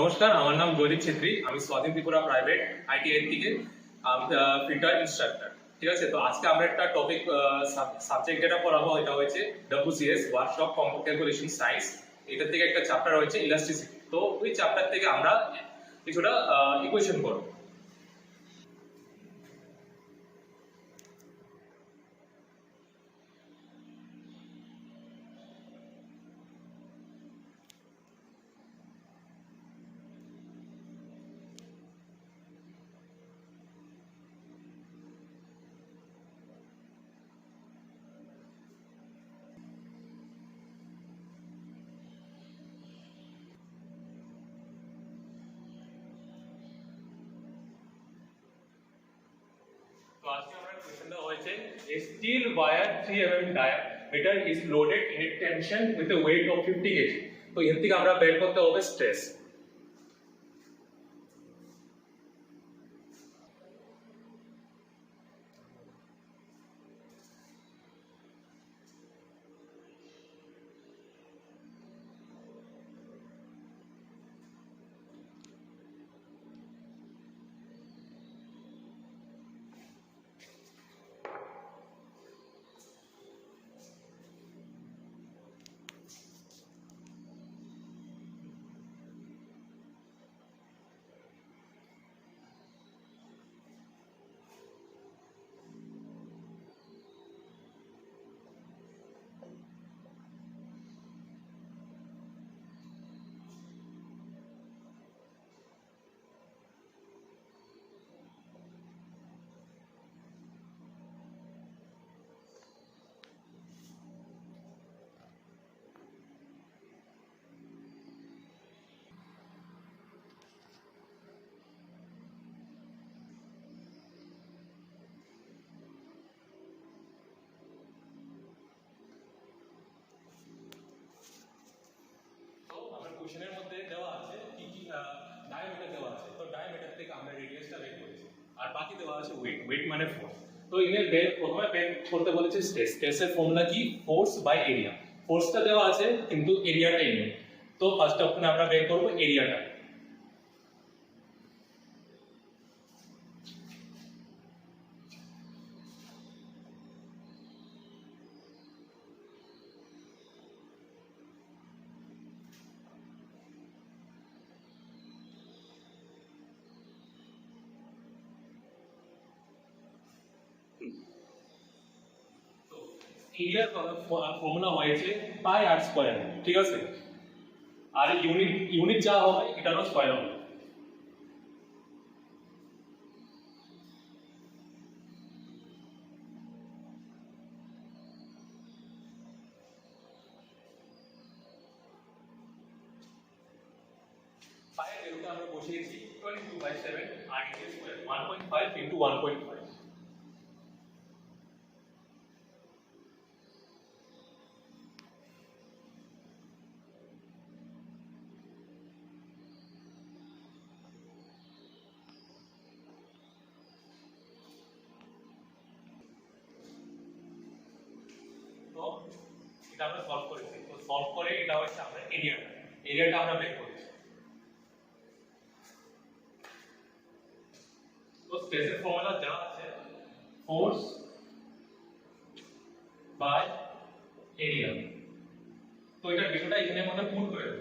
নমস্কার, আমার নাম জয়দীপ ছেত্রী। আমি স্বাধীন ত্রিপুরা প্রাইভেট আইটিআই থেকে ফিল্টার ইনস্ট্রাক্টর। ঠিক আছে, তো আজকে আমরা একটা টপিক সাবজেক্ট যেটা পড়াবো এটা হচ্ছে WCS ওয়ার্কশপ ক্যালকুলেশন সায়েন্স। এটা থেকে একটা চ্যাপ্টার হচ্ছে ইলাস্টিসিটি। তো ওই চ্যাপ্টার থেকে আমরা কিছুটা ইকুয়েশন করব। তো আজকে আমরা কোশ্চেনটা হয়েছে a steel wire 3 mm diameter is loaded in a tension with a weight of 50 kg। তো এর থেকে আমরা বের করতে হবে স্ট্রেস। কোশ্চেনের মধ্যে দেওয়া আছে কি কি ডায়ামিটার দেওয়া আছে। তো ডায়ামিটার থেকে আমরা রেডিয়াসটা বের করেছি, আর বাকি দেওয়া আছে ওয়েট মানে ফোর্স। তো এর প্রথমে বের করতে বলেছে স্ট্রেস। স্ট্রেসের ফর্মুলা কি? Force by area. ফোর্সটা দেওয়া আছে কিন্তু এরিয়াটাই নেই। তো ফার্স্ট অপশনে আমরা বের করব এরিয়াটা। এরিয়ার ফর্মুলা হয়েছে পাই আর স্কয়ার, ঠিক আছে? আর ইউনিট যা হবে এটারও স্কয়ার হবে। পাই এর ভ্যালুটা আমরা বসিয়েছি 22/7 আর এটা স্কয়ার 1.5 * 1.5। তো এটা আমরা সলভ করেছি। তো সলভ করে এটা হচ্ছে আমরা এরিয়াটা আমরা বের করেছি। তো স্ট্রেসের ফর্মুলা যা আছে ফোর্স বাই এরিয়া। তো এটা বিষয়টা এখানে মধ্যে পুট করে দেব।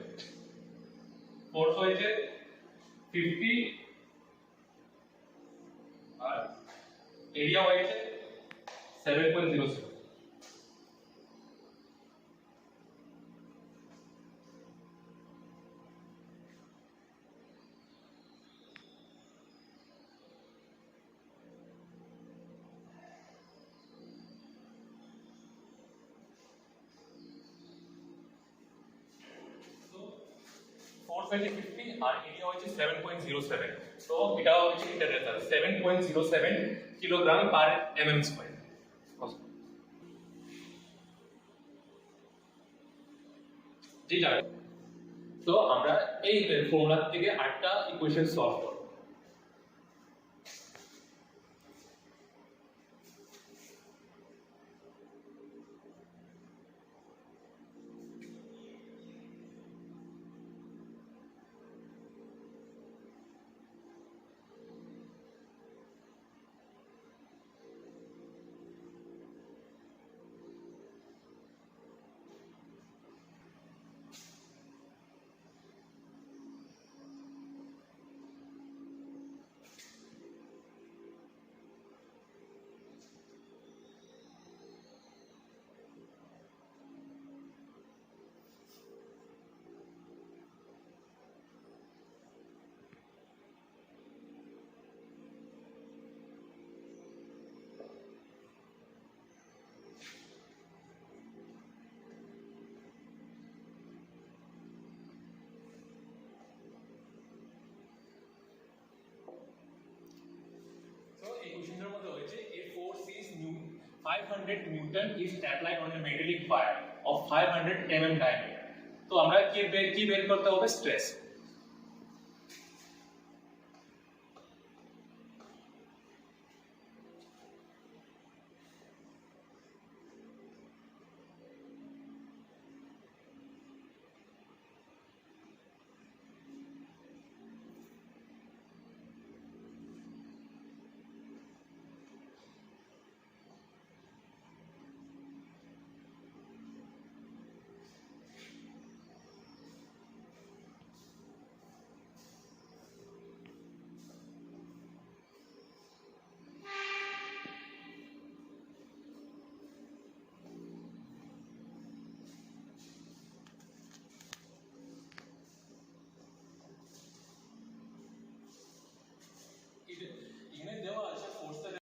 ফোর্স হয়েছে 50 আর এরিয়া হয়েছে 7.07। ফোর্স হয়েছে 50 আর এরিয়া হয়েছে 7.07। তো এটা হচ্ছে ইন্টারনেটার 7.07 কিলোগ্রাম পার mm স্কয়ার। জি জানেন। তো আমরা এই ফর্মুলা থেকে আটটা ইকুয়েশন সলভ করব। 500 Newton is applied on a metallic wire of 500 mm diameter. তো আমরা কি বের করতে হবে? স্ট্রেস।